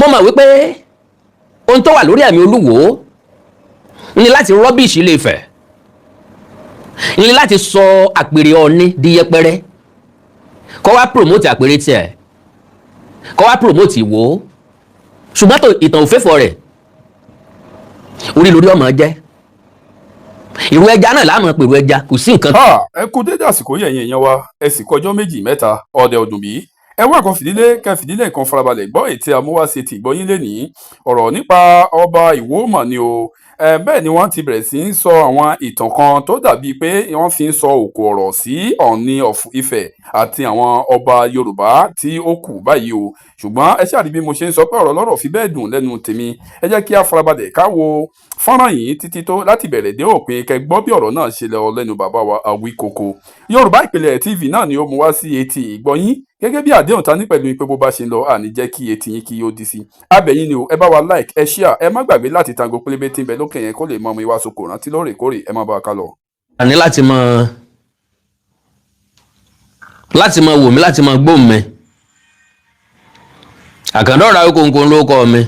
mo mọ̀ wípé ohun tó wà lórí ẹ̀mí Olúwo ní láti rọ́bìṣì Ilé Ifẹ̀, ní láti sọ àpèrè Ọọ̀ni di yẹpẹrẹ, kó wá promote àpèrè tiẹ̀, kó wá promote Ìwó, ṣùgbọ́n tó ìtàn òféfọ́ rẹ̀ orí lórí ọmọ jẹ́. Ìrù ẹja náà láàmú pèrò ẹja, kò sí nǹkan. ẹ kú dédé àsìkò yẹ̀yìn èèyàn wa, ẹ sì kọjọ́ méjì mẹ́ta ọdẹ ọdún bí. ẹ wá kan fìdílé kẹfìdílé kan farabalẹ̀ gbọ́ ètí amúwáṣe ti gbọ́yìn lẹ́nìí. ọ̀rọ̀ nípa ọba Ìwó mọ̀ ni o. Bẹ́ẹ̀ ni wọ́n ti bẹ̀rẹ̀ sí í sọ àwọn ìtàn kan tó dàbí pé wọ́n fi ń sọ òkò ọ̀rọ̀ sí Ọọ̀ni of Ifẹ̀ àti àwọn ọba Yorùbá tí ó kù báyìí o. ṣùgbọ́n ẹ ṣáà rí bí mo ṣe ń sọ pé ọ̀rọ̀ lọ́rọ̀ fi bẹ́ẹ̀ dùn lẹ́nu tèmi. ẹ jẹ́ kí a farabalẹ̀ ká wo fọ́nrán yìí títí tó láti bẹ̀rẹ̀ dé òpin kẹ́ gbọ́ bí ọ̀rọ̀ náà ṣe lọ lẹ́nu bàbá wa Awíkoko. Yorùbá Ìpìlẹ̀ TV náà ni ó mú wá sí etí ìgbọ́yín gẹ́gẹ́ bí àdéhùn ta ní pẹ̀lú pé bó bá ṣe ń lọ àní jẹ́ kí etí yín kí ó di sí. abẹ́yìn ni o, ẹ bá wa like, ẹ share, ẹ má gbàgbé láti tango pélébé tí ń bẹ lókè yẹn kó lè mọ ọmọ ìwà soko rántí lóòrèkóòrè. ẹ má bá wa ká lọ. Àní láti mọ wò mí, láti mọ gbóhùn mi. Àkàndá ọ̀rọ̀ Awíkoko ló kọ́ mi.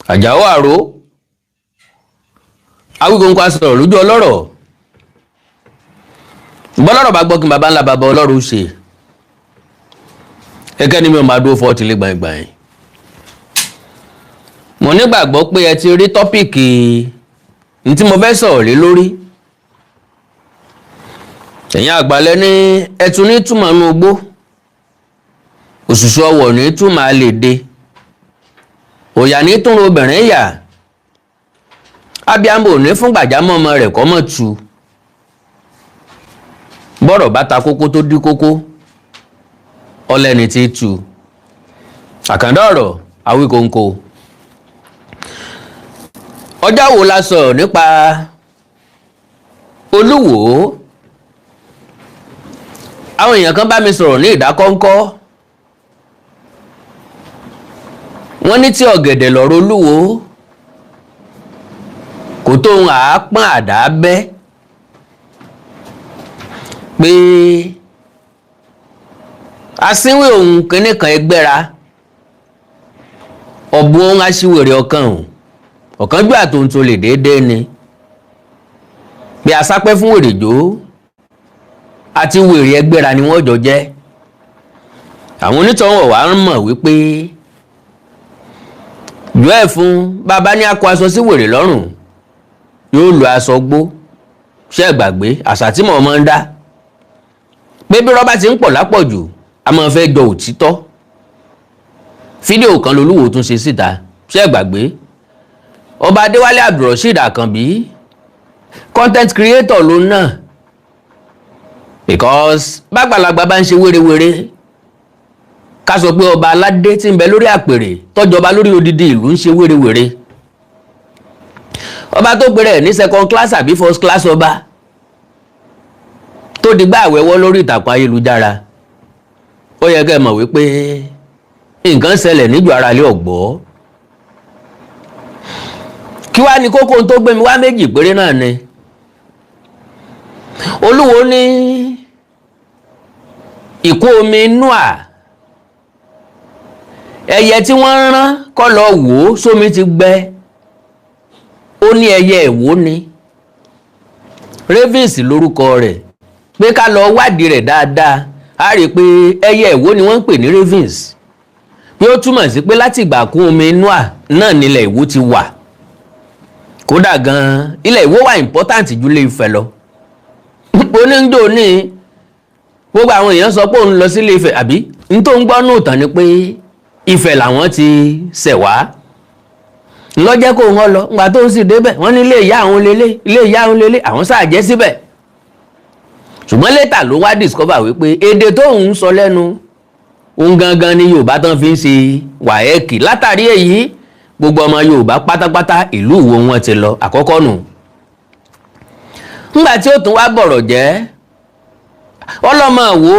Àjàó Àró Awíkoko á sọ̀rọ̀ lójú ọlọ́rọ̀. Bọ́lọ́rọ̀ bá gbọ́ kí bàbá ńlá bàbá ọlọ́run ṣe. Ẹkẹ́ ni mi ò máa dúró fọ́ ti lé gbàngbàng. Mo nígbàgbọ́ pé ẹ ti rí tọ́pìkì ní tí mo fẹ́ sọ̀rọ̀ lé lórí. Ẹ̀yin àgbàlẹ̀ ní ẹtù ní túmọ̀ nú ogbó, òṣùṣù ọwọ̀ ní túmọ̀ àlèdè, òyà ní túnrun obìnrin yà, ábíàmọ̀ ò ní fún gbàjámọ̀ ọmọ rẹ̀ kọ́ mọ̀ tu. Bọ́rọ̀ bá ta kókó tó dí kókó, ọlẹ́ni tí tu. Àkàndá ọ̀rọ̀ Awíkoko. Ọjọ́ wo la sọ̀rọ̀ nípa Olúwo? Àwọn èèyàn kan bá mi sọ̀rọ̀ ní ìdákọ́ńkọ́. Wọ́n ní tí ọ̀gẹ̀dẹ̀ lọ̀rọ̀ Olúwo kò tó ohun àápọ́n àdá bẹ́, pé asínwé òun kìíní kan ẹgbẹ́ra ọ̀bùn ohun aṣíwèrè ọ̀kan jù àtòǹtò lè déédéé ni, pé asápẹ́ fún wèrèjó àti wèrè ẹgbẹ́ra ni wọ́n jọ jẹ́. Àwọn onítọ̀hún wà ń mọ̀ wípé jọ ẹ̀ fún bàbá ní akọ aṣọ sí wèrè lọ́rùn yóò lo aṣọ gbó. Ṣé ẹ gbàgbé àṣà tí mo máa ń dá pé bí rọ́bà ti ń pọ̀ lápọ̀jù a máa fẹ́ jọ òtítọ́. Fídíò kan lolúwo tún ṣe síta, ṣé ẹ gbàgbé ọba Adéwálé Abdulrasheed Àkànbí content creator ló náà, because bàgbàlagbà bá ń ṣe wérewère ká sọ pé ọba aládé tí ń bẹ lórí àpèrè tọ́jọba lórí odidi ìlú ń ṣe wérewère. Ọba tó gbé rẹ̀ ní second class àbí first class ọba tó digbá àwẹ̀wọ́ lórí ìtàkùn ayélujára, ó yẹ kẹ́ mọ̀ wípé nǹkan ṣẹlẹ̀ níjọ ara lé ọ̀gbọ́. Kí wá ní kókó tó gbé mi wá méjì péré náà ni. Olúwo ní ìkún omi Noah, ẹyẹ tí wọ́n rán kó lọ wò ó sómi ti gbẹ, ó ní ẹyẹ Ìwó ni, Ravens lórúkọ rẹ̀, pé ká lọ wádìí rẹ̀ dáadáa a rí pé ẹyẹ Ìwó ni wọ́n ń pè ní Ravens, pé ó túmọ̀ sí pé láti ìgbà kún omi Noah náà nílẹ̀ Ìwó ti wà. Kódà gan ilẹ̀ Ìwó wà important ju Ilé Ifẹ̀ lọ. Oníjó ní gbogbo àwọn èèyàn sọ pé òun lọ sí Ilé Ifẹ̀, àbí n tó ń gbọ́ nù tán ni pé Ifẹ̀ làwọn ti ṣẹ̀ wá lọ́jẹ́ kó wọ́n lọ. Ngbà tó ń sì débẹ̀ wọ́n ní ilé ìyá àwọn lélẹ̀, ilé ìyá àwọn lélẹ̀, àwọn sáà jẹ́ síbẹ̀. Ṣùgbọ́n létà ló wá discover wípé èdè tó ń sọ lẹ́nu òun gangan ni Yorùbá tán fi ń ṣe wàhẹ́ẹ̀kì. Látàrí èyí gbogbo ọmọ Yorùbá pátápátá ìlú Ìwó wọn ti lọ. Àkọ́kọ́ nù. Ngbà tí ó tún wá bọ̀rọ̀ jẹ́ ọlọ́mọ Ìwó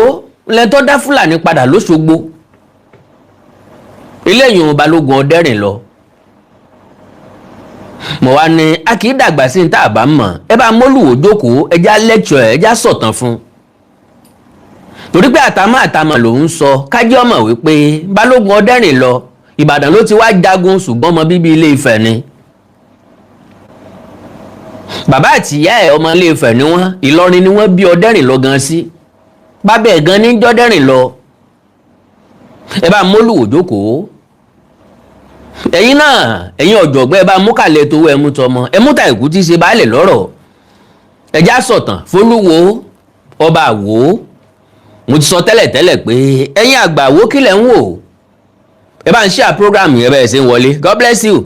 lẹ́tọ́ dá Fúlàní padà lóṣogbo, ilé ìyọ̀n Balógun Ọdẹ́rìn lọ. Mo wá ní a kì í dàgbà sí ní tá a bá mọ̀, ẹ bá mọ́lùwò jókòó ẹjá lecture ẹjá sọ̀tàn fún. torí pé àtàmà ló ń sọ kájí ọmọ wípé Balógun Ọdẹ́rìn lọ Ìbàdàn ló ti wá jagun ṣùgbọ́n ọmọ bíbí Ilé Ifẹ̀ ni bàbá àti ìyá ẹ̀ ọmọ Ilé Ifẹ̀ ni wọ́n Ìlọrin ni wọ́n bí Ọdẹ́rìn lọ gan sí bábẹ́ ẹ̀ gan ní jọ́dẹ́rìn lọ ẹ bá mólùwò jókòó ẹ̀yin náà ẹ̀yin ọ̀jọ̀gbọ́n ẹ bá mú kàlẹ́ tó ẹ mú tọmọ ẹ mú Tàìkú tí ṣe baálẹ̀ lọ́rọ̀ ẹjá sọ̀tàn fólúwo ọba Àwó mo ti sọ tẹ́lẹ̀ pé ẹ̀yin àgbà Àwó kílẹ̀ ń wò ẹ bá ń ṣe àprógrámù yẹn bẹ́ẹ̀ ṣe ń wọlé God bless you.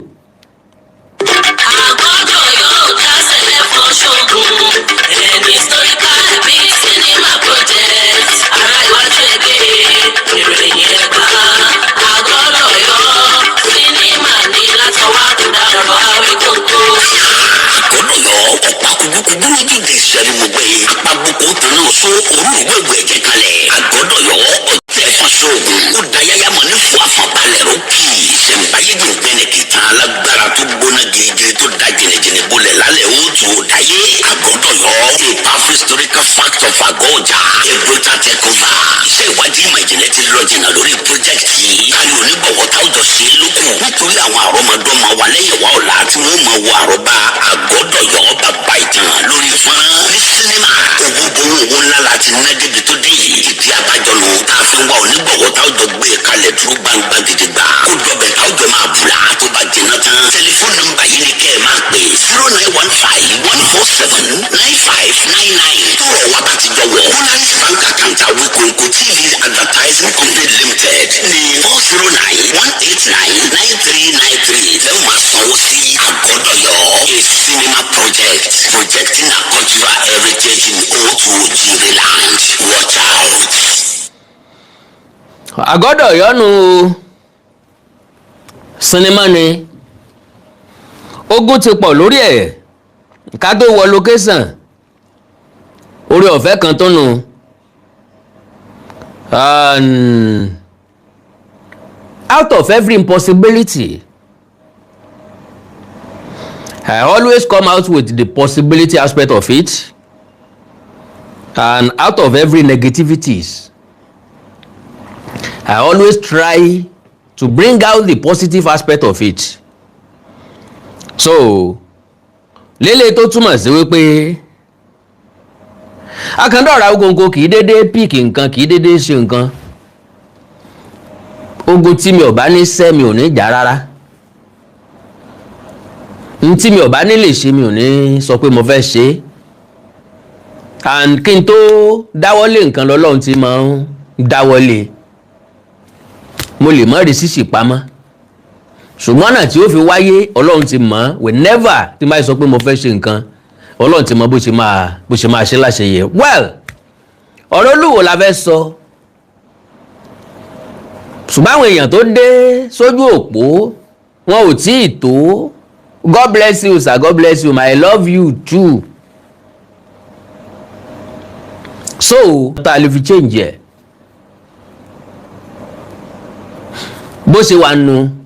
Historical fact of Agoja, a greater takeover. Iṣẹ́ ìwádìí ìmọ̀ ìjìnlẹ̀ ti lọ jìnnà lórí project yìí. Kárí onígbọ̀wọ́ tá òjò ṣe é lókun. Nítorí àwọn àrọ́mọdọ́mọ wa lẹ́yìn wa ọ̀la tí wọ́n mọ̀ wo àrọ́bá Àgọ́dọ̀yọ́ bàbá ìtàn lórí fọ́nrán. Ní sinimá, owó ború owó ńlá láti ná débi tó dé yìí. Ìdí abájọ nù tá a fi ń wá onígbọ̀wọ́ tá òjò gbé kalẹ̀ dúró gbangba gidigba. Kó dọ̀bẹ̀ tá òjò máa bùrà tó bá jìnnà tán. Tẹlifóònù nọ́mbà yìí ni kẹ́ ẹ máa pè 0915-147-9599. Tọrọ wa bá ti jọ wọ̀. Polaris Bank Account Awikonko TV Advertising Company Limited ní 409-189-9393. Lẹ́wọ̀n máa sanwó sí Àgọ́dọ̀yọ́. A cinema project projecting our cultural heritage in Otu Ojire land. Watch out. Àgọ́dọ̀yọ́ nu sinimá ni ogun ti pọ̀ lórí ẹ̀ ká tó wọ location orí ọ̀fẹ́ kan tó nù out of every impossibility I always come out with the possibility aspect of it and out of every negativities I always try to bring out the positive aspect of it so lélẹ̀ tó túmọ̀ sí wípé akandọ̀ra Awikonko kì í dédé píìkì nǹkan kì í dédé ṣe nǹkan ogun tí mi ò bá ní ṣẹ́ mi ò ní jà rárá n tí mi ò bá ní lè ṣe mi ò ní sọ pé mo fẹ́ ṣe and kí n tó dáwọ́lé nǹkan lọ́lọ́run ti máa ń dáwọ́lé mo lè má rí sísì pamọ́ ṣùgbọ́n náà tí ó fi wáyé Ọlọ́run ti mọ̀ whenever tí máa sọ pé mo fẹ́ ṣe nǹkan Ọlọ́run ti mọ̀ bó ṣe máa ṣe láṣẹ yẹ well ọ̀rọ̀ Olúwo la fẹ́ sọ ṣùgbọ́n àwọn èèyàn tó dé sójú òpó wọn ò tí ì tó God bless you sir God bless you I love you too so tá a lè fi change ẹ̀ bó ṣe wà nù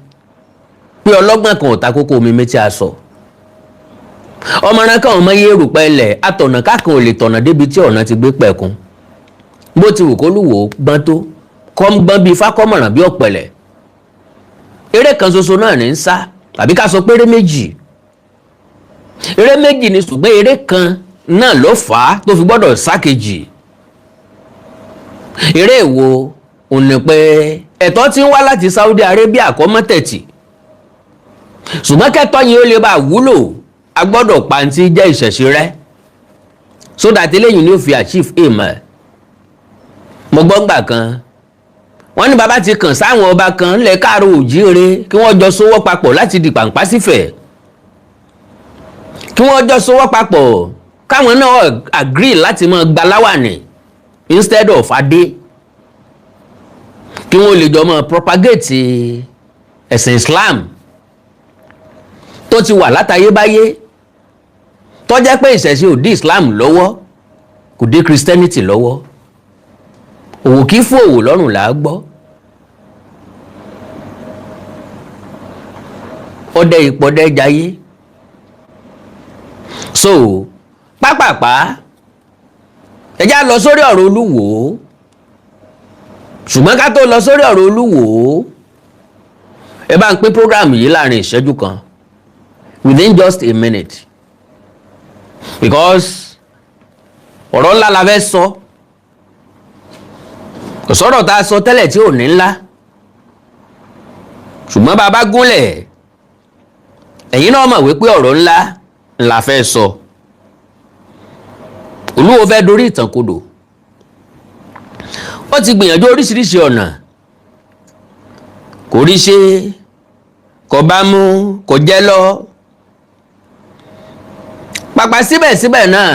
pé ọlọ́gbọ́n kan ò ta kókó omi méjì aṣọ ọmọràn kan ọmọ yé rùpẹ́ ilẹ̀ atọ̀nà kákan ò lè tọ̀nà débi tí ọ̀nà ti gbé pẹ̀kun bó ti wù kó lùwò gbọ́n tó kọ́ ń gbọ́n bíi fákọ́mọ̀ràn bí ọ̀pẹ̀lẹ̀ eré kan ṣoṣo náà ní ń sá tàbí ká sọ pé eré méjì ni ṣùgbọ́n eré kan náà ló fà á tó fi gbọ́dọ̀ sá kejì eré èwo òun ni pé ẹ̀tọ́ tí ń wá láti Saudi Arabia kọ́ mọ́tẹ̀tì ṣùgbọ́n kẹ́tọ́ yìí ó lè bá wúlò a gbọ́dọ̀ pàǹtí jẹ́ ìṣẹ̀ṣe rẹ̀ so that eléyìí ni ó fi achieve aim ẹ̀ mo gbọ́ ngbà kan wọ́n ní bàbá ti kàn sáwọn ọba kan ńlẹ̀ káàró òjíire kí wọ́n jọ sowọ́ papọ̀ láti di pàǹpá sífẹ̀ kí wọ́n jọ sowọ́ papọ̀ káwọn náà agree láti máa gba láwàní instead of adé kí wọ́n lè jọ máa propagate ẹ̀sìn Islam tó ti wà látayébáyé tó jẹ́ pé ìṣẹ̀ṣe ò dí Islam lọ́wọ́ kò dí Christianity lọ́wọ́ òwò kí fún òwò lọ́rùn là á gbọ́ ọdẹ ìpọdẹ jayé so pápápá ẹjá lọ sórí ọ̀rọ̀ Olúwo ṣùgbọ́n ká tó lọ sórí ọ̀rọ̀ Olúwo ẹ bá ń pín program yìí láàrin ìṣẹ́jú kan within just a minute because ọ̀rọ̀ ńlá la fẹ́ sọ kò sọ̀rọ̀ tá a sọ tẹ́lẹ̀ tí ò ní ńlá ṣùgbọ́n bá a bá gúnlẹ̀ ẹ̀yin náà mọ̀ wípé ọ̀rọ̀ ńlá la fẹ́ sọ. Olúwo fẹ́ dorí ìtàn kodò ó ti gbìyànjú oríṣiríṣi ọ̀nà kò rí ṣe kò bá mú kò jẹ́ lọ pàpà síbẹ̀síbẹ̀ náà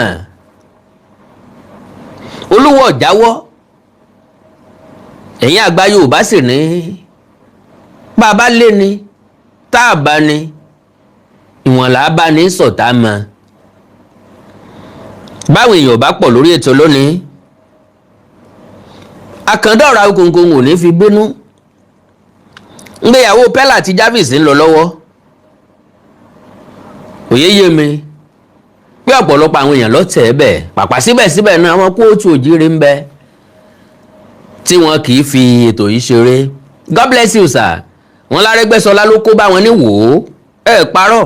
Olúwo ò jáwọ́ ẹ̀yin àgbà Yorùbá sì ní bá a bá lé ni tá a bá ní ìwọ̀n là á bá ní sọ̀tá mọ́ báwo èèyàn bá pọ̀ lórí ètò lónìí àkàndọ̀rọ̀ Awikonko ò ní fi bínú ìgbéyàwó Pella àti Jarvis ń lọ lọ́wọ́ òye yé mi pé ọ̀pọ̀lọpọ̀ àwọn èèyàn ló tẹ̀ ẹ́ bẹ̀ pàpà síbẹ̀síbẹ̀ náà àwọn kóòtù òjíire ń bẹ tí wọn kì í fi ètò yìí ṣeré. God bless you sir wọn l'Arẹ́gbẹ́ṣọlá ló kó bá wọn ní wò ó ẹ parọ́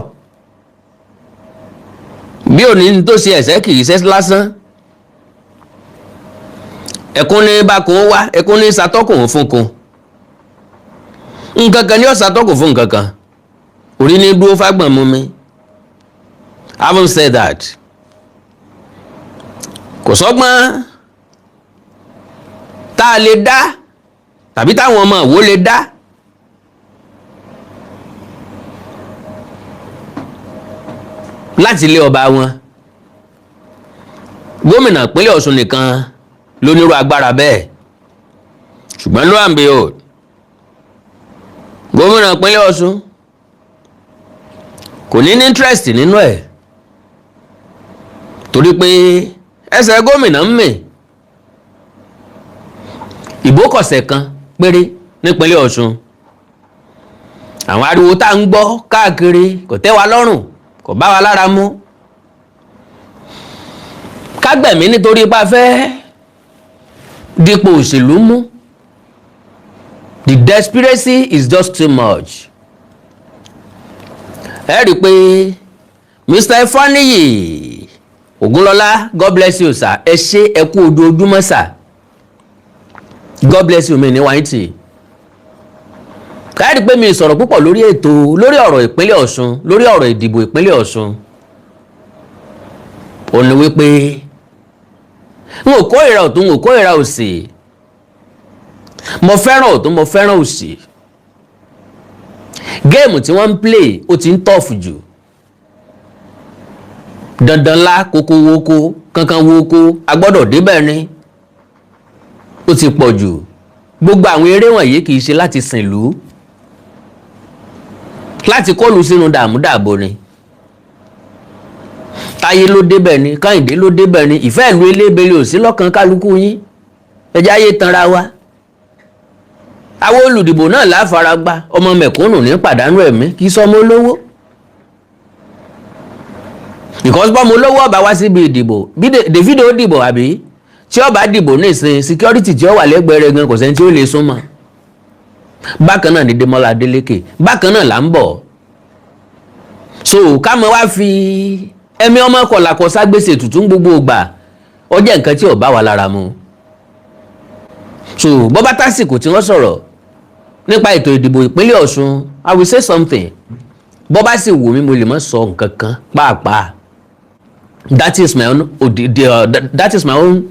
bí òní tó ṣe ẹ̀sẹ̀ kì í ṣe lásán ẹkún ní bákan wá ẹkún ní ṣàtọ́kùn fúnkun nǹkan kan ní ó ṣàtọ́kùn fún nǹkan kan orí ní dúró fágbọ̀n mú mi I haven't said that kò sọ́gbọ́n tá a lè dá tàbí táwọn ọmọ ìwó lè dá láti ilé ọba wọn gómìnà ìpínlẹ̀ Ọ̀ṣun nìkan ló nírú agbára bẹ́ẹ̀ ṣùgbọ́n lo and behold gómìnà ìpínlẹ̀ Ọ̀ṣun kò ní interest nínú ẹ̀ torí pé ẹsẹ̀ gómìnà ń mì ìbò kọ̀sẹ̀ kan péré nípínlẹ̀ Ọ̀ṣun àwọn ariwo tá à ń gbọ́ káàkiri kò tẹ́ wa lọ́rùn kò bá wa lára mu kágbẹ̀mí nítorí ipá fẹ́ dípò òṣèlú mú the desperation is just too much. ẹ rí i pé Mr. Ifaniyi Ogunlọlá God bless you sir ẹ ṣe ẹ kú ojoojúmọ́ sir God bless you mi ní wáyé tì káyọ̀dé pé mi sọ̀rọ̀ púpọ̀ lórí ètò lórí ọ̀rọ̀ ìpínlẹ̀ Ọ̀ṣun lórí ọ̀rọ̀ ìdìbò ìpínlẹ̀ Ọ̀ṣun ó ní wípé n ò kórìíra ọ̀tún n ò kórìíra òsì mo fẹ́ràn ọ̀tún mo fẹ́ràn òsì géèmù tí wọ́n ń play ó ti ń tọ́ọ̀fù jù dandan lá kókó wókó kankan wókó a gbọ́dọ̀ débẹ̀ ni ó ti pọ̀ jù gbogbo àwọn eré wọ̀nyí kì í ṣe láti sìnlú láti kọlù sínú dààmúdàbò ni Táyé ló débẹ̀ ni Kẹ́hìndé ló débẹ̀ ni ìfẹ́ ìlú elébele ò sí lọ́kàn kálukú yín ẹjẹ́ ayé tanra wa àwọn olùdìbò náà láfaragbá ọmọ mẹ̀kúnnù ní pàdánù ẹ̀mí kì í sọmọ olówó because bọ́mọ olówó ọba wá síbi ìdìbò bí Davido dìbò àbí tí ọba dìbò nísìn security tí ó wà lẹ́gbẹ̀ẹ́ rẹ̀ gan kò sẹ́ni tí ó lè súnmọ́ bákan náà ní Démọ́lá Adélékè bákan náà là ń bọ̀ so ká mọ wá fi ẹ̀mí ọmọ kọ̀làkọ̀ ságbèsè tuntun gbogbo ìgbà ó jẹ́ nǹkan tí ò bá wa lára mu so bọ́bá tásìkò tí wọ́n sọ̀rọ̀ nípa ètò ìdìbò ìpínlẹ̀ Ọ̀ṣun I will say something bọ́bá sì wù mí mo lè má sọ nǹkan kan pàápàá that is my own that is my own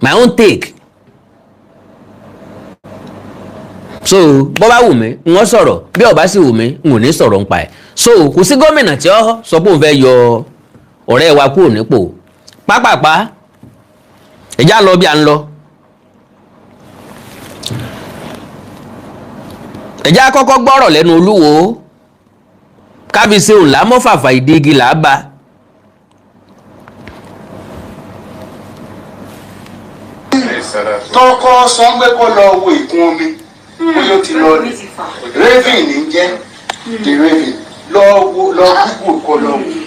my own take so bọ́bá wù mí wọ́n sọ̀rọ̀ bí ọba sì wù mí n ò ní sọ̀rọ̀ nípa ẹ̀ so kò sí gómìnà tí ó sọ pé òun fẹ́ yọ ọ̀rẹ́ wa kúrò nípò pápápá ẹ̀já lọ bí a ń lọ ẹ̀já kọ́kọ́ gbọ́rọ̀ lẹ́nu Olúwo kábíyèsí òun lámọ́fàfà ìdígi làábà tọkọ sọgbẹ kọ lọ wo ìkún omi bóyá ó ti lọ ní raven ní jẹ the raven lọ Google kọ lọ wò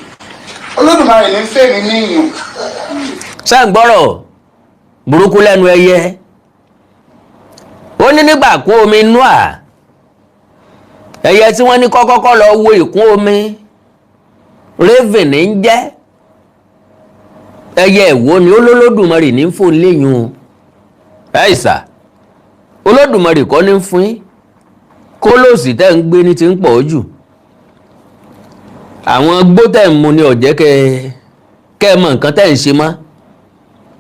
Olódùmarè ní fẹmi níyàn. ṣáà ń gbọ́rọ̀ burúkú lẹ́nu ẹyẹ ó ní nígbà kún omi Noah ẹyẹ tí wọ́n ní kọ́kọ́kọ́ lọ wo ìkún omi raven ń jẹ́ ẹyẹ ìwó ni Olódùmarè ní fún léyìn ẹ̀sà Olódùmarè kọ́ ní fún yín kólòsì tẹ́ ń gbé ní ti ń pọ̀ jù àwọn gbó tẹ́ ń mu ni ọ̀jẹ́ kẹ́ mọ̀ nǹkan tẹ́ ń ṣe mọ́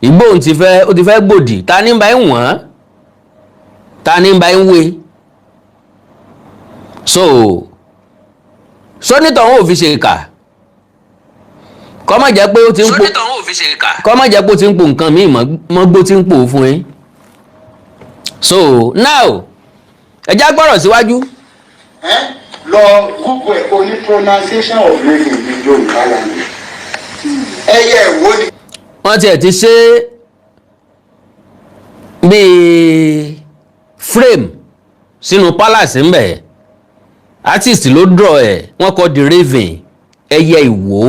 ìgbóhùn ó ti fẹ́ gbòdì ta ní bá ń wọ̀n ta ní bá ń wé sónítọ̀ wọn ò fi ṣe ìkà kọ́ má jẹ́ pé ó ti ń po nǹkan míì mọ́ gbó tí ń pò fún yín now ẹjá gbọ́rọ̀ síwájú. lọ Google ẹ̀ kó ní pronunciation of raven ní Yorùbá language ẹyẹ ìwó ni. wọ́n tiẹ̀ ti ṣe bíi frame sínú palace ń bẹ̀ artist ló draw ẹ̀ wọ́n kọ the raven ẹyẹ ìwó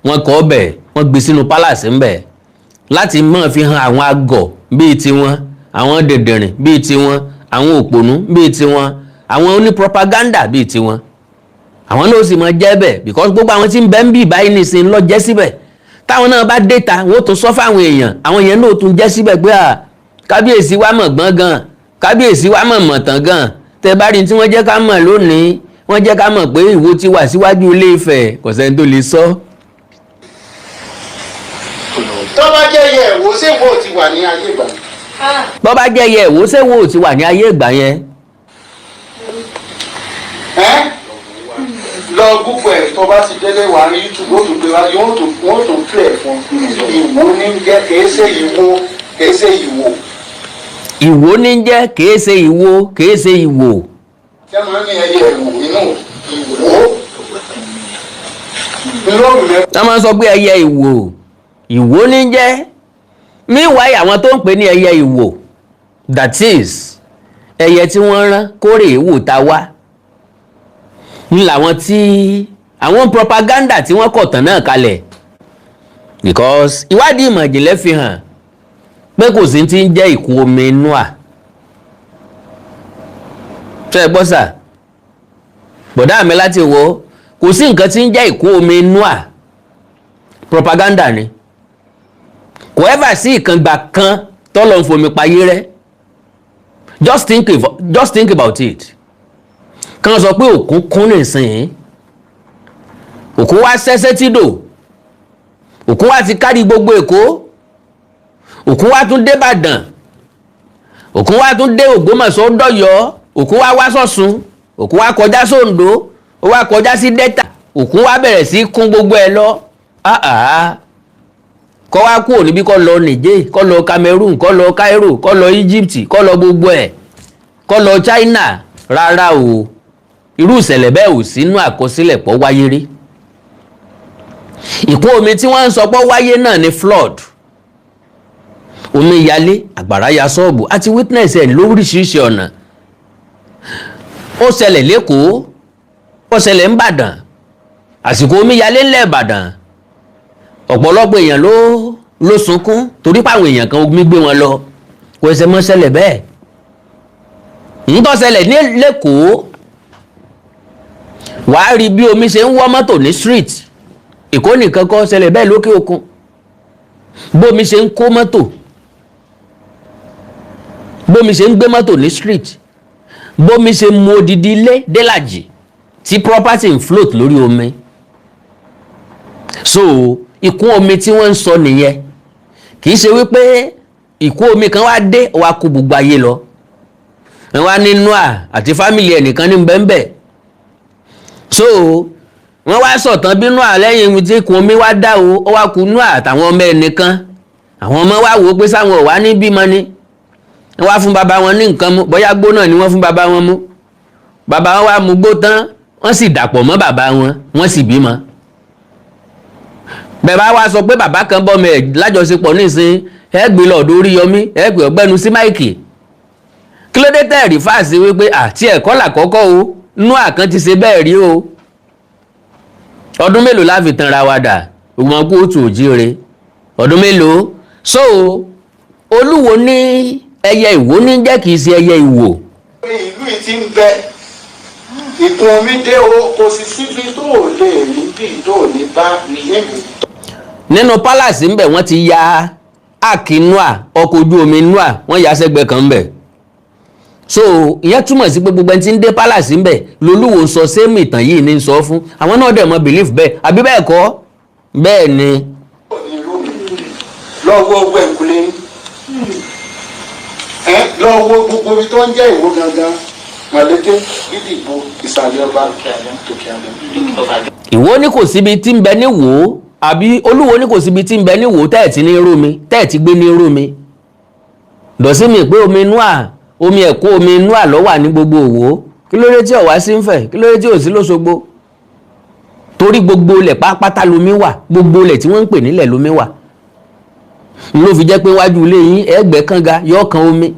wọ́n kọ ọbẹ̀ wọ́n gbé sínú palace ń bẹ̀ láti máa fi hàn àwọn àgọ̀ bíi tiwọn àwọn dẹ̀dẹ̀rìn bíi tiwọn àwọn òpònú bíi tiwọn àwọn oní propaganda bíi tiwọn àwọn náà sì máa jẹ́ bẹ̀ because gbogbo àwọn tí ń bẹ ń bì báyìí nìsín lọ jẹ́ síbẹ̀ táwọn náà bá déta wọ́n tún sọ fáwọn èèyàn àwọn èèyàn náà tún jẹ́ síbẹ̀ pé kábíyèsí wa mọ̀ gbọ́n gan kábíyèsí wa mọ̀ mọ̀tàn gan tẹ bá rí tí wọ́n jẹ́ ká mọ̀ lónìí wọ́n jẹ́ ká mọ̀ pé Ìwó ti wà síwájú Ilé Ifẹ̀ kò sẹ́ni tó lè sọ. tó bá jẹ́ ẹyẹ ìwó ṣé Ìwó ti wà ní ayé ìgbà yẹn. bọ́ bá jẹ́ ẹyẹ ìwó ṣé Ìwó ti wà ní ayé ìgbà yẹn. lọ Google ẹ̀ tó bá ti délé wà ní YouTube ó tún gbé wá wọ́n tún play fún Ìwó ní jẹ́ kìí ṣe Ìwó kìí ṣe Ìwó. Ìwó ní jẹ́ kìí ṣe Ìwó kìí ṣe Ìwó. ṣé máa ń ní ẹyẹ ìwó inú Ìwó. wọ́n máa ń sọ pé ẹyẹ Ìwó Ìwó ní jẹ́ meanwhile àwọn tó ń pè ní ẹyẹ Ìwó that is ẹyẹ tí wọ́n rán kórè ìwò ta wá ní làwọn tí àwọn propaganda tí wọ́n kọ̀ tán náà kalẹ̀ because ìwádìí ìmọ̀ ìjìnlẹ̀ fi hàn pé kò sí ti ń jẹ́ ìkún omi Noah tó ẹ gbọ́ sà bọ̀dá mi láti wo kò sí nǹkan tí ń jẹ́ ìkún omi Noah propaganda ni kò ẹ́fà sí ìkàngbà kan tọ́lọ̀ ń fomi payé rẹ́ just think about it kan sọ pé òkun kún nìsín òkun wá sẹ́sẹ́ tídò òkun wá ti kárí gbogbo Èkó òkun wá tún dé Ìbàdàn òkun wá tún dé Ògbómọ̀ṣọ́ dọ̀yọ́ òkun wá wá sọ̀sùn òkun wá kọjá sóńdó ó wá kọjá sí Delta òkun wá bẹ̀rẹ̀ sí kún gbogbo ẹ̀ lọ kọ́ wá kúrò níbí kọ́ lọ Niger kọ́ lọ Cameroon kọ́ lọ Cairo kọ́ lọ Egypt kọ́ lọ gbogbo ẹ̀ kọ́ lọ China rárá o irú ìṣẹ̀lẹ̀ bẹ́ẹ̀ ò sínú àkọsílẹ̀ pọ̀ wáyé rí ìkún omi tí wọ́n ń sọ pọ̀ wáyé náà ni flood omi yalé àgbàrá ya ṣọ́ọ̀bù àti witness ẹ̀ lóríṣiríṣi ọ̀nà ó ṣẹlẹ̀ l'Ékòó ó ṣẹlẹ̀ n'Ìbàdàn àsìkò omi yalé ńlẹ̀ Ìbàdàn ọ̀pọ̀lọpọ̀ èèyàn ló sunkún torí páwọn èèyàn kan omi gbé wọn lọ kò ẹsẹ̀ mọ́ ṣẹlẹ̀ bẹ́ẹ̀ ń tó ṣẹlẹ̀ ní l'Ékòó wàá rí bí omi ṣe ń wọ́ mọ́tò ní street Èkó nìkan kọ́ ṣẹlẹ̀ bẹ́ẹ̀ lókè òkun bómi ṣe ń kó mọ́tò bómi ṣe ń gbé mọ́tò ní street bómi ṣe mú odidi ilé délàjì tí property ń float lórí omi so ìkún omi tí wọ́n ń sọ nìyẹn kì í ṣe wípé ìkún omi kan wá dé wá kó gbogbo ayé lọ wọ́n ní Noah àti fámìlì ẹnìkan ní bẹ́ẹ̀nbẹ́ so wọ́n wá sọ̀tàn bí Noah lẹ́yìn tí ìkún omi wá dá o ó wá kú Noah àtàwọn ọmọ ẹnìkan àwọn ọmọ wá wò ó pé sáwọn ò wá ní bímọ ni wọ́n wá fún bàbá wọn ní nǹkan mú bóyá gbó náà ni wọ́n fún bàbá wọn mú bàbá wọn wá mú gbó tán wọ́n sì dàpọ̀ mọ́ bàbá wọn wọ́n sì bímọ bàbá wa sọ pé bàbá kan bọ́mọ ẹ̀ lájọṣepọ̀ nísìn ẹ gbé lọ́ọ̀dọ̀ Oríyọmí ẹ gbé ọgbẹ́nu sí máìkì kí ló dé tẹ́ẹ̀rí fáàsì wípé àti ẹ̀kọ́ làkọ́kọ́ o Noah kan ti ṣe bẹ́ẹ̀ rí o ọdún mélòó la fi tanra wa dà òun kú òtù òjíire ọdún mélòó so Olúwo ní ẹyẹ ìwó ní jẹ́ kìí ṣe ẹyẹ ìwò. ìlú yìí ti ń bẹ ìkún omi dé o kò sì síbi tó ò lè rí bí tó ò ní bá níbi. Nínú pálàsì ńbẹ̀ wọ́n ti ya áàkì Noah, ọkọ̀ ojú omi Noah, wọ́n yà sẹ́gbẹ̀ẹ́ kan ńbẹ̀. So ìyẹn túmọ̀ sí pé gbogbo ẹni tí ń dé pálàsì ńbẹ̀ lolúwo sọ sẹ́mi ìtàn yìí ní sọ fún àwọn náà dẹ̀ mọ́ belief bẹ́ẹ̀ àbí bẹ́ẹ̀ kọ́ bẹ́ẹ̀ ni. lọ́wọ́ owó ẹ̀kúlé lọ́wọ́ gbogbo ibi tó ń jẹ́ ìwó gangan mọ̀lẹ́tẹ́ ìdìbò ìsàlẹ̀ ọba tòkè àná. Ìwó ní kò síbi tí ń bẹ ní Ìwó àbí Olúwo ní kò síbi tí ń bẹ ní Ìwó tẹ́ẹ̀ tí ní rómi tẹ́ẹ̀ tí gbé ní rómi. Dọ̀sí mi pé omi Noah omi ẹ̀kọ́ omi Noah ló wà ní gbogbo Ìwó kí ló dé tí ó wá sí ń fẹ̀ kí ló dé tí ò sí l'Óṣogbo torí gbogbo ilẹ̀ pápátá lomi wà gbogbo ilẹ̀ tí wọ́n ń pè nílẹ̀ lomi wà ló fi jẹ́ pé wájú ilé yín ẹgbẹ́ kànga yóò kan omi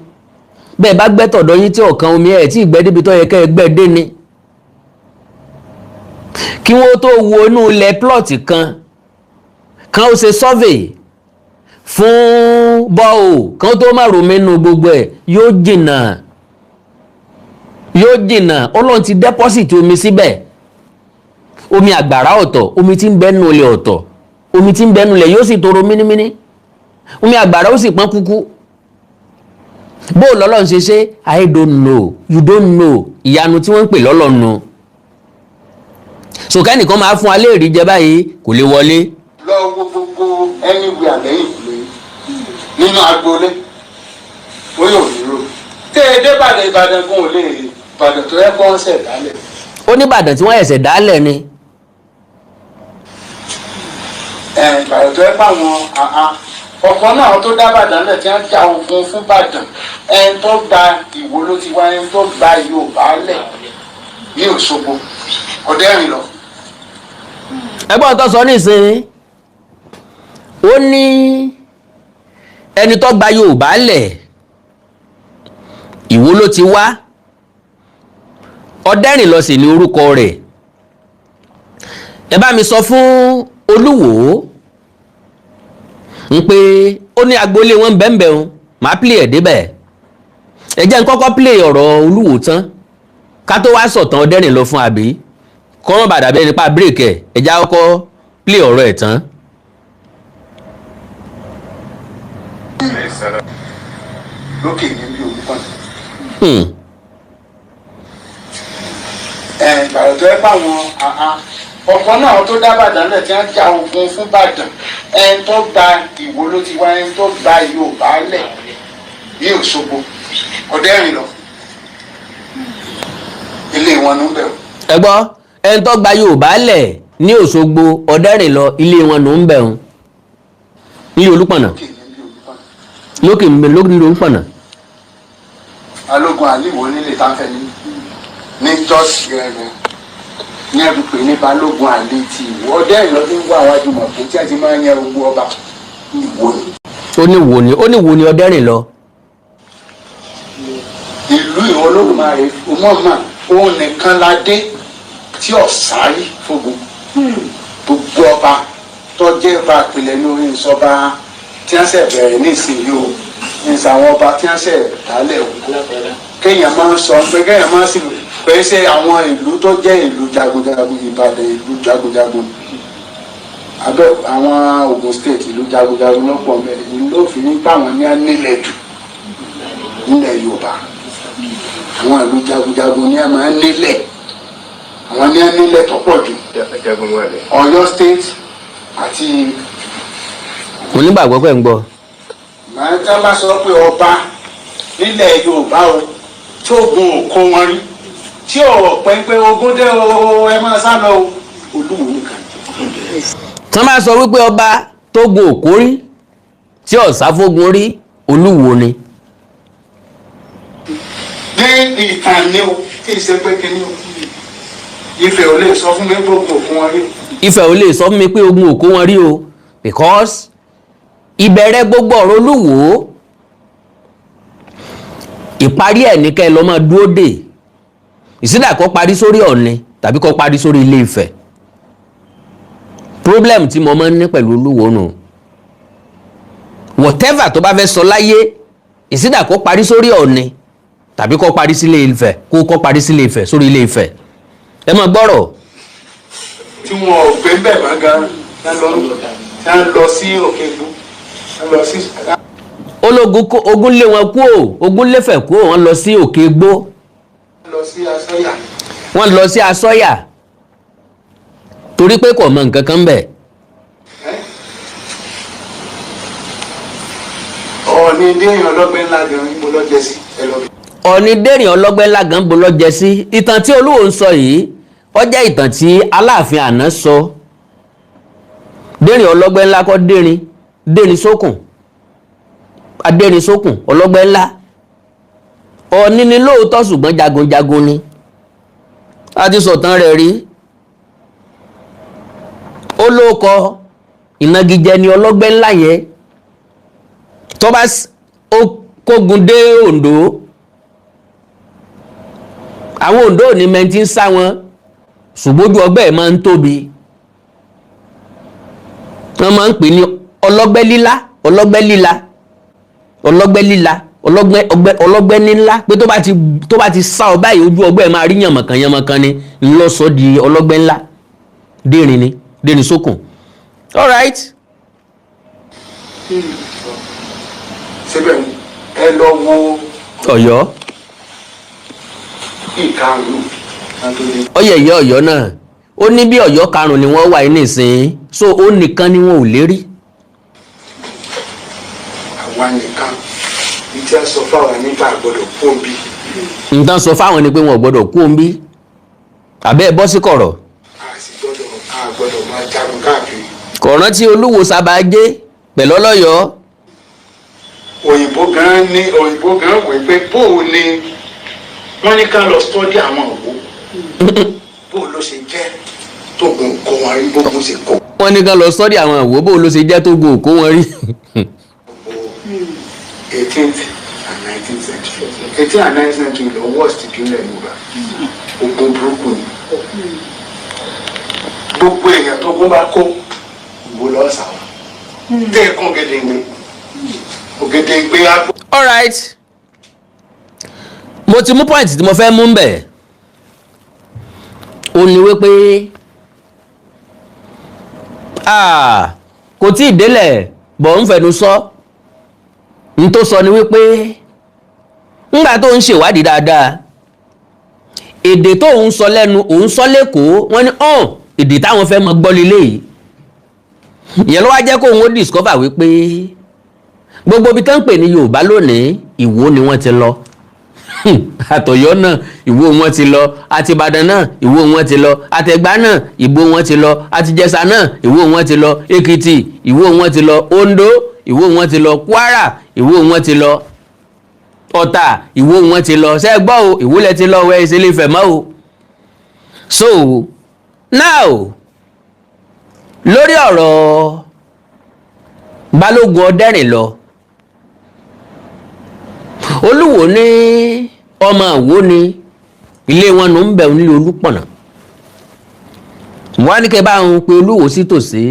bẹ́ẹ̀ bá gbẹ́ tọ̀dọ̀ yín tí ò kan omi ẹ̀ tí ìgbẹ́ débi tó yẹ kẹ́ ẹ gbẹ́ dé ni kí wọ́n tó wo inú ilẹ̀ plọ̀tì kan ó ṣe survey fún bọ́ọ̀ kan tó má romi nù gbogbo ẹ̀ yóò jìnnà Ọlọ́run ti deposit omi síbẹ̀ omi àgbàrá ọ̀tọ̀ omi tí ń bẹ́nu ilẹ̀ ọ̀tọ̀ omi tí ń bẹ́nu ilẹ̀ yóò sì toro mínímíní omi àgbàrá ó sì pọ́n kúkú bó lọ́lọ́run ṣe I don't know you don't know ìyanu tí wọ́n ń pè lọ́lọ́run so kẹ́nìkan máa fún alẹ́ ìrí jẹ báyìí kò lè wọlé. lọ wo gbogbo anywhere lẹ́yìn ìlú nínú agboolé ó yóò dúró tẹ́ ẹ dé Ìbàdàn kún ò lè Ìbàdàn tó yẹ kó ń ṣẹ̀ dálẹ̀. ó ní Ìbàdàn tí wọ́n ẹ̀sẹ̀ dálẹ̀ ni. Ìbàdàn tó yẹ pé àwọn ọ̀kan náà tó dá Ìbàdàn lẹ̀ tí wọ́n já ogun fún Ìbàdàn ẹni tó gba Ìwó ló ti wá ẹni tó gba Yorùbá lẹ̀ ní Òṣogbo ọ̀dẹ́rìn lọ. ẹgbọ́n tó sọ nísìnyí ó ní ẹni tó gba Yorùbá lẹ̀ Ìwó ló ti wá ọ̀dẹ́rìn lọ sí ní orúkọ rẹ̀ ẹ bá mi sọ fún Olúwo ń pé ó ní agboolé wọn bẹ́ẹ̀nbẹ́ẹ̀ o máa play ẹ̀ débẹ̀ ẹ jẹ́ n kọ́kọ́ play ọ̀rọ̀ Olúwo tán ká tó wá sọ̀tàn ọ̀dẹ́rìn lọ fún àbí kọ́mọ̀ bàdà bẹ́ẹ̀ nípa break ẹ̀ ẹ já kọ́kọ́ play ọ̀rọ̀ ẹ̀ tán. lókè ní bí omi kan. Ìbàdàn tó yẹ pé àwọn ọ̀kan náà tó dá Ìbàdàn lẹ̀ tí wọ́n já ogun fún Ìbàdàn ẹni tó gba Ìwó ló ti wá ẹni tó gba Yorùbá lẹ̀ ní Òṣogbo ọ̀dẹ́rìn lọ ilé wọn ló ń bẹ̀rù. ẹ gbọ́ ẹni tó gba Yorùbá lẹ̀ ní Òṣogbo ọ̀dẹ́rìn lọ ilé wọn ló ń bẹ̀rù ní Olúpọ̀nà lókè ní Olúpọ̀nà. Balógun àlìwò nílé táfẹ́ ní jọ́sì gẹ́gẹ́ ní ẹ̀rù pé ní Balógun àlè ti Ìwó ọ̀dẹ́rìn lọ sí wà wájú mọ̀ pé tí a ti máa ń yẹ ogun ọba Ìwó ni. ó ní wo ni ọ̀dẹ́rìn lọ. ìlú Ìwó Olódùmarè ọmọọmọ òun nìkan la dé tí ọ̀sárí fògùn gbogbo ọba tó jẹ́ ọba àpilẹ̀ ní orí ìsọba tí wọ́n ṣẹ̀ bẹ̀rẹ̀ ní ìsinyìí o ní ìsàwọn ọba tí wọ́n ṣẹ̀ dálẹ̀ o kéèyàn máa ń sọ pé kéèyàn máa ń sì pé ṣé àwọn ìlú tó jẹ́ ìlú jagunjagun Ìbàdàn ìlú jagunjagun abẹ́ àwọn Ògùn state ìlú jagunjagun lọ́pọ̀ mẹ́rin ìlú ló fi ní báwọn ní nílẹ̀ jù nílẹ̀ Yorùbá àwọn ìlú jagunjagun ní ẹ máa ń nílẹ̀ àwọn ní ẹ nílẹ̀ tó pọ̀ jù Ọ̀yọ́ state àti. onígbàgbọ́ pẹ̀ ń gbọ́. màá tá bá sọ pé ọba nílẹ̀ Yorùbá o tí ogun ò kó wọn rí tí ò pẹ́ńpẹ́ ogun dé o ẹ máa sá lọ o Olúwo nìkan. tí wọ́n bá sọ wípé ọba tó gun òkú rí tí ọ̀sá fógun rí Olúwo ni. ní ìtàn ni o kí n ṣe pé kí ni o Ifẹ̀ ò lè sọ fún mi pé ogun ò kó wọn rí. Ifẹ̀ ò lè sọ fún mi pé ogun ò kó wọn rí o because ìbẹ̀rẹ̀ gbogbo ọ̀rọ̀ Olúwo ìparí ẹ̀ ní kẹ́ ẹ lọ́ máa dúró dè ìsídà kó parí sórí Ọ̀ọ̀ni tàbí kó parí sórí Ilé Ifẹ̀ problem tí mo máa ń ní pẹ̀lú Olúwo nù whatever tó bá fẹ́ sọ láyé ìsídà kó parí sórí Ọ̀ọ̀ni tàbí kó parí sílé Ifẹ̀ kó parí sílé Ifẹ̀ sórí Ilé Ifẹ̀. ẹ máa gbọ́rọ̀. tí wọn ò gbé bẹ́ẹ̀ má gan lọ sí òkè gbó lọ sí. ogun lé wọn kú o, ogun lé Ifẹ̀ kú o, wọ́n lọ sí òkè gbó. wọ́n lọ sí Asọ́yà torí pé kò mọ nǹkan kan bẹ̀. Ọ̀ọ̀ni dẹ́rìn ọlọ́gbẹ́ ńlá gan ibo lọ́jẹ́ sí ẹlọ́bẹ̀. Ọ̀ọ̀ni dẹ́rìn ọlọ́gbẹ́ ńlá gan ibo lọ́jẹ́ sí. ìtàn tí Olúwo ń sọ yìí ó jẹ́ ìtàn tí Aláàfin àná sọ. dẹ́rìn ọlọ́gbẹ́ ńlá kọ́ dẹ́rìn sókùn adẹ́rìn sókùn ọlọ́gbẹ́ ńlá. Ọ̀ọ̀ni ni lóòótọ́ ṣùgbọ́n jagunjagun ni. a ti sọ̀tàn rẹ̀ rí. ó lóko ìnagijẹ ni ọlọ́gbẹ́ ńlá yẹn. tó bá kógun dé Oǹdó àwọn Oǹdó ò ní mẹ́ntì ń sá wọn ṣùgbọ́n ojú ọgbẹ́ ẹ̀ máa ń tóbi. wọ́n máa ń pè ní ọlọ́gbẹ́ lílá ọlọ́gbẹ́ nílá pé tó bá ti sá ọ báyìí ojú ọgbẹ́ ẹ̀ máa rí yànmọ̀kan ni ńlọ́sọ di ọlọ́gbẹ́ ńlá dẹ́rìn sókùn. all right. síbẹ̀ ẹ lọ wo Ọ̀yọ́ ìkarùn-ún. ọyẹyẹ Ọ̀yọ́ náà ó ní bí Ọ̀yọ́ karùn-ún ni wọ́n wà ní ìsìn so ó nìkan ni wọn ò lérí. àwa nìkan ní tí a sọ fáwọn nípa àgbọ́dọ̀ pọ́ńbí. nǹkan sọ fáwọn ni pé wọn ò gbọ́dọ̀ kú òǹbí àbẹ́ ẹ̀ bọ́ sí kọ̀rọ̀. a gbọ́dọ̀ máa jagun káàkiri. kọ̀ọ̀rán tí Olúwo Sábàjé pẹ̀lú Ọlọ́yọ̀ọ́. òyìnbó gan wò pé bóò ni wọ́n ní ká lọ sọ́dí àwọn òwò bóò ló ṣe jẹ́ tó gun kó wọn rí bóògùn ṣe kó. wọ́n ní ká lọ sọ́dí àwọn òwò bóò ló ṣe jẹ́ tó gun òkó wọn rí. 18th and 19th century 18th and 19th century lọ worst ìpínlẹ̀ Yorùbá ogun burúkú ni gbogbo èèyàn tó gún bá kó ìbò lọ́sàá tẹ́ ẹ̀kún Ògèdèngbé á. all right mo ti mú point tí mo fẹ́ mú bẹ̀ ó ní wípé kò tí ì délẹ̀ bọ̀ ń fẹnu sọ n tó sọ ni wípé ńgbà tó ń ṣèwádìí dáadáa èdè tó ń sọ lẹ́nu òun sọ lẹ́kọ̀ọ́ wọ́n ní èdè táwọn fẹ́ mọ gbọ́ lílé yìí ìyẹn ló wá jẹ́ kó òun ó discover wípé gbogbo ibi tó ń pè ní Yorùbá lónìí Ìwó ni wọ́n ti lọ àtọ̀yọ́ náà Ìwó wọn ti lọ àti Ìbàdàn náà Ìwó wọn ti lọ àtẹ̀gbá náà Ìwó wọn ti lọ àti Ìjẹ̀ṣà náà Ìwó wọn ti lọ Èkìtì Ìwó wọn ti lọ Oǹdó Ìwó wọn ti lọ Kwara Ìwó wọn ti lọ Ọ̀tà Ìwó wọn ti lọ ṣé gbọ́ o Ìwó lẹ ti lọ wẹ́ ìṣẹ̀lẹ̀ Ifẹ̀ mọ́ o. so now lórí ọ̀rọ̀ Balógun Ọdẹ́rìnlọ Olúwo ní ọmọ Ìwó ni ilé wọn nù ń bẹ̀ nílé Olúpọ̀nà wọ́n á ní kẹ́ bá ń pe Olúwo sí tòsí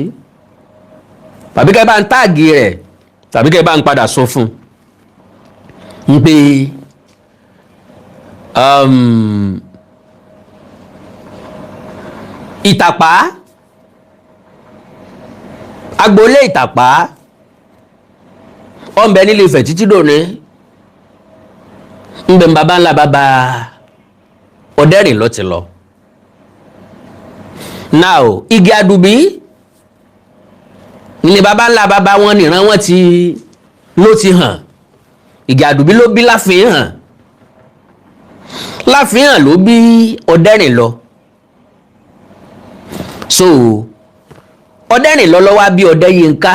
tàbí kẹ́ bá ń táàgì rẹ̀ tàbí kẹ́ bá ń padà sọ fún un pé Ìtàpá agboolé Ìtàpá ó ń bẹ nílé Ifẹ̀ títí dòní ń bẹ bàbá ńlá bàbá Ọdẹ́rìnlọ ti lọ. now igi àdùbí ní bàbá ńlá bàbá wọn nìran wọn ló ti hàn igi àdùbí ló bí Láfihàn Láfihàn ló bí Ọdẹ́rìnlọ so Ọdẹ́rìnlọ ló wá bí Ọdẹ́yínká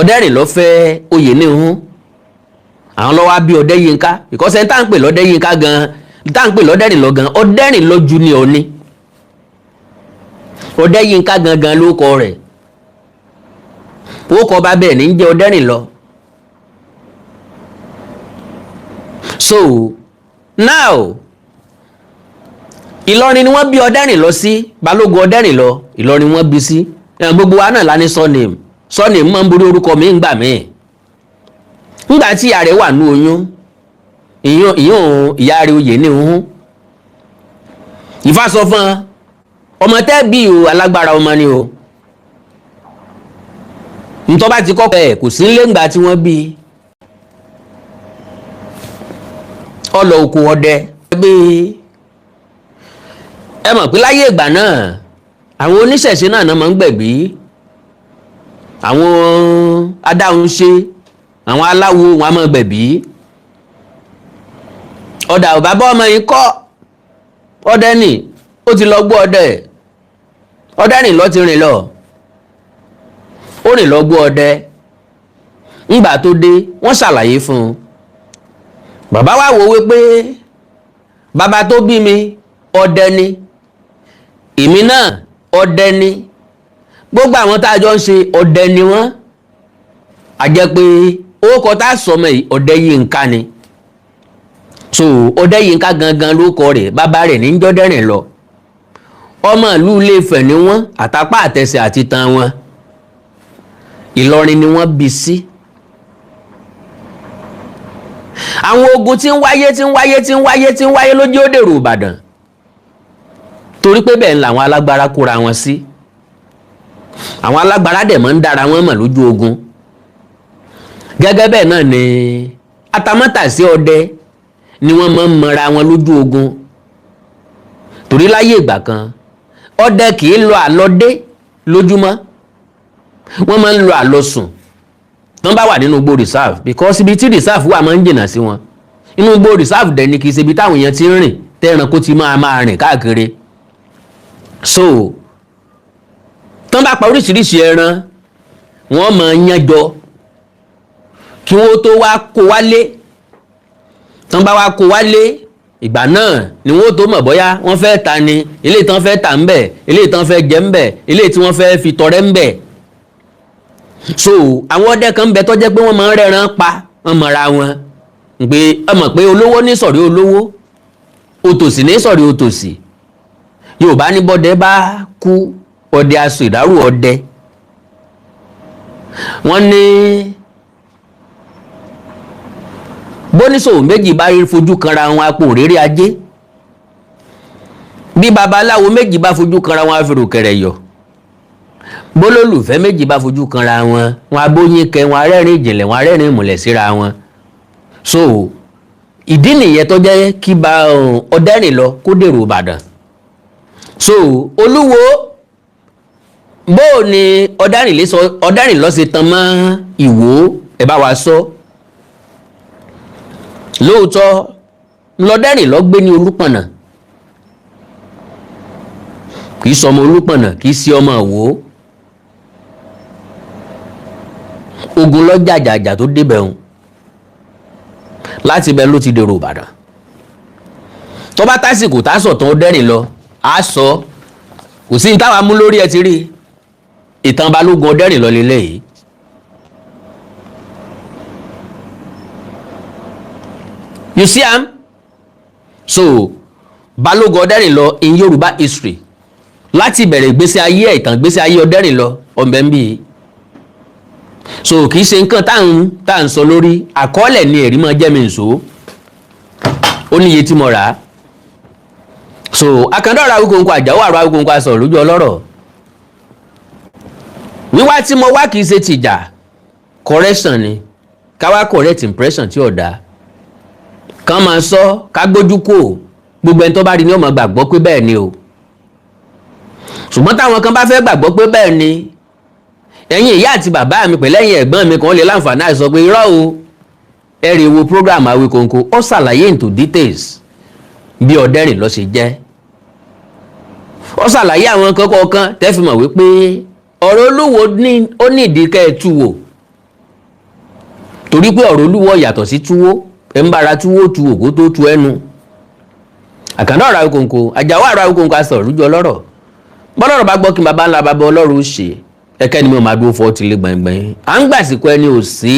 Ọdẹ́rìnlọ fẹ́ Oyèníhun àwọn ló wá bí Ọdẹ́yínká because ẹni tá ń pè lọ́dẹ́yínká gan tá ń pè lọ́dẹ́rìnlọ gan Ọdẹ́rìnlọ junior ni Ọdẹ́yínká gangan ló kọ rẹ̀ ó kọ bá bẹ́ẹ̀ ní jẹ́ Ọdẹ́rìnlọ. so now Ìlọrin ni wọ́n bí Ọdẹ́rìnlọ sí Balógun Ọdẹ́rìnlọ Ìlọrin wọ́n bí sí gbogbo wa náà la ní surname sọ́ni mọ́ ń borí orúkọ mi ń gbà mí ńgbà tí ìyá rẹ̀ wà ní oyún ìyá rẹ̀ oyè ní òun Ifá sọ fún ọmọ tẹ́ bí o alágbára ọmọ ni o ntọ́ bá ti kọ́kọ́ ẹ̀ kò sí nílé ńgbà tí wọ́n bí ọlọ oko ọdẹ bí ẹ mọ̀ pé láyé ìgbà náà àwọn oníṣẹ̀ṣe náà máa ń gbẹ̀bí àwọn adáhunṣe àwọn aláwo wọn a máa gbẹ̀bí ọ̀dà ò bá bọ́ ọmọ yìí kọ́ ọdẹ nì ó ti lọ gbọ́ ọdẹ rìn lọ ti rìn lọ ó rìn lọ gbọ́ ọdẹ ńgbà tó dé wọ́n ṣàlàyé fún un bàbá wa wò wípé bàbá tó bí mi ọdẹ ni èmi náà ọdẹ ni gbogbo àwọn tá a jọ ń ṣe ọdẹ ni wọ́n a jẹ́ pé orúkọ tá a sọmọ yìí Ọdẹ́yínká ni so Ọdẹ́yínká gangan ló kọ rẹ̀ bàbá rẹ̀ ní jọ́dẹ́rìn lọ ọmọ ìlú Ilé-Ifẹ̀ ni wọ́n àtàpá àtẹsẹ̀ àti tan wọn Ìlọrin ni wọ́n bí sí àwọn ogun tí ń wáyé lójú ó dèrò Ìbàdàn torí pé bẹ́ẹ̀ làwọn alágbára kóra wọn sí àwọn alágbára dẹ̀ máa ń dára wọn mọ̀ lójú ogun gẹ́gẹ́ bẹ́ẹ̀ náà ni atamátàsí ọdẹ ni wọ́n máa ń mọra wọn lójú ogun torí láyé ìgbà kan ọdẹ kì í lọ àlọdé lójúmọ́ wọ́n máa ń lọ àlọsùn tán bá wà nínú igbó reserve because ibi tí reserve wà máa ń jìnnà sí wọn inú igbó reserve dẹ̀ ni kì í ṣe ibi táwọn èèyàn ti ń rìn tẹ́ranko ti máa rìn káàkiri so tán bá pa oríṣiríṣi ẹran wọ́n máa yánjọ kí wọ́n tó wá kó wálé tán bá wá kó wálé ìgbà náà ni wọ́n tó mọ̀ bóyá wọ́n fẹ́ ta ni eléyìí tán fẹ́ tà ń bẹ̀ eléyìí tán fẹ́ jẹ ń bẹ̀ eléyìí tí wọ́n fẹ́ fi tọrẹ ń bẹ̀ so àwọn ọdẹ kan ń bẹ tó jẹ́ pé wọ́n máa ń rẹ́ran pa wọ́n mọ̀ra wọn pé ẹ mọ̀ pé olówó ní sọ̀rí olówó òtòṣì ní sọ̀rí òtòṣì Yorùbá ní bọ́dẹ bá kú ọdẹ aṣọ ìdárò ọdẹ wọ́n ní bóníṣòwò méjì bá rí fojú kanra wọn apò òréré ajé bí babaláwo méjì bá fojú kanra wọn afẹ́rò kẹrẹ yọ bólólùfẹ́ méjì bá fojú kanra wọn abóyin kẹ wọn arẹ́rìn ìjìnlẹ̀ wọn arẹ́rìn ìmùlẹ̀ síra wọn so ìdí nìyẹn tó jẹ́ kí bá Ọdẹ́rìn lọ kó dèrò Ìbàdàn so Olúwo bóò ni Ọdẹ́rìn lọ ṣe tan mọ́ Ìwó ẹ bá wa sọ lóòótọ́ lọ́dẹ́rìn lọ gbé ní Olúpọ̀nà kì í sọ ọmọ Olúpọ̀nà kì í sí ọmọ Ìwó ogun lọ́jàjàjà tó débẹ̀ hùn láti ibẹ̀ ló ti dèrò Ìbàdàn tó bá tásìkò tásọ̀ tán Ọdẹ́rìn lọ á sọ kò sí ní táwa mú lórí ẹ ti rí ìtàn Balógun Ọdẹ́rìn lọ lélẹ́yìí you see am so Balógun Ọdẹ́rìn lọ in Yorùbá history láti ìbẹ̀rẹ̀ ìgbésí ayé ìtàn ìgbésí ayé Ọdẹ́rìn lọ ọ̀bẹ ń bí so kì í ṣe nǹkan tá à ń sọ lórí àkọọ́lẹ̀ ni ẹ̀rí máa jẹ́ mi nso ó níye tí mo rà á so Àkàndá ọ̀rọ̀ Awíkonko Àjàó àrò Awíkonko asọ̀rọ̀ lójú ọlọ́rọ̀ wíwá tí mo wá kì í ṣe tìjà correction ni ká wá correct impression tí ò dáa kàn máa sọ ká gbójú kò gbogbo ẹni tó bá rí ni ó máa gbàgbọ́ pé bẹ́ẹ̀ ni o ṣùgbọ́n táwọn kan bá fẹ́ gbàgbọ́ pé bẹ́ẹ̀ ni ẹ̀yin ìyá àti bàbá mi pẹ̀lú ẹ̀yin ẹ̀gbọ́n mi kan lè láǹfààní àti sọ pé irọ́ o ẹ̀rì wo program Awíkonko ó ṣàlàyé into details bí Ọdẹ́rìn ló ṣe jẹ́ ó ṣàlàyé àwọn kọ̀ọ̀kan tẹ́ fi mọ̀ wípé ọ̀rọ̀ Olúwo ó ní ìdí kẹ́ ẹ tú wò torí pé ọ̀rọ̀ Olúwo yàtọ̀ sí túwó ẹ̀ ń bára túwó tu òkú tó tu ẹnu Àkàndá ọ̀rọ̀ Awíkonko Àjàó àrò Awíkonko asọ̀rọ̀ lójú ọlọ́rọ̀ bọ́lọ́rọ̀ bá gbọ́ kí baba ńlá baba ọlọ́run ṣe ẹ̀kẹ́ ni mo máa dúró fọ́ tilé gbẹ̀ngbẹ̀n à ń gbàsìkò ẹni ò sí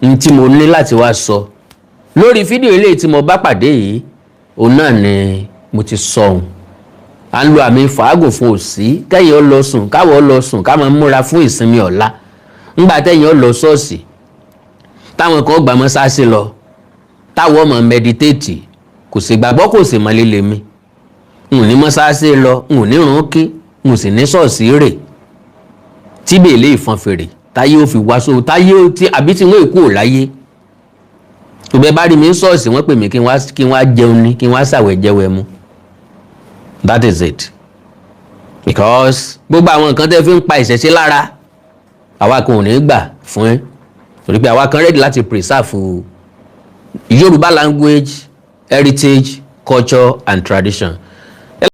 ní tí mo ní láti wá sọ lórí fídíò eléyìí tí mo bá pàdé yìí òun náà ni mo ti sọ ohun à ń lo àmì fàágùn fún òsì, kẹ́yìn ó lọ sùn káwọ́ ó lọ sùn ká máa múra fún ìsinmi ọ̀la. ńgbà tẹ́yìn ó lọ ṣọ́ọ̀ṣì táwọn kan gbà mọ́sáàsì lọ táwọn ọmọ mẹditéètì, kò sì gbàgbọ́ kò sì mọ líle mi. n ò ní mọ́sáàsì lọ, n ò ní rún kí, n ò sì ní ṣọ́ọ̀ṣì rè tí bèèlè ìfọn fèrè táyé ó fi wá sóò táyé ó ti àbí tí wọ́n èkó ò láyé. òbẹ́ bá rí mi ń ṣọ́ọ̀ṣì wọ́n pè mí kí n wá jẹun ní kí n wá ṣàwẹ̀ jẹ́wẹ́ mu. That is it. Because gbogbo àwọn nǹkan tẹ́ fi ń pa ìṣẹ̀ṣe lára àwa kan ò ní gbà fún ẹ torí pé àwa kan ready láti preserve Yoruba language, heritage, culture and tradition.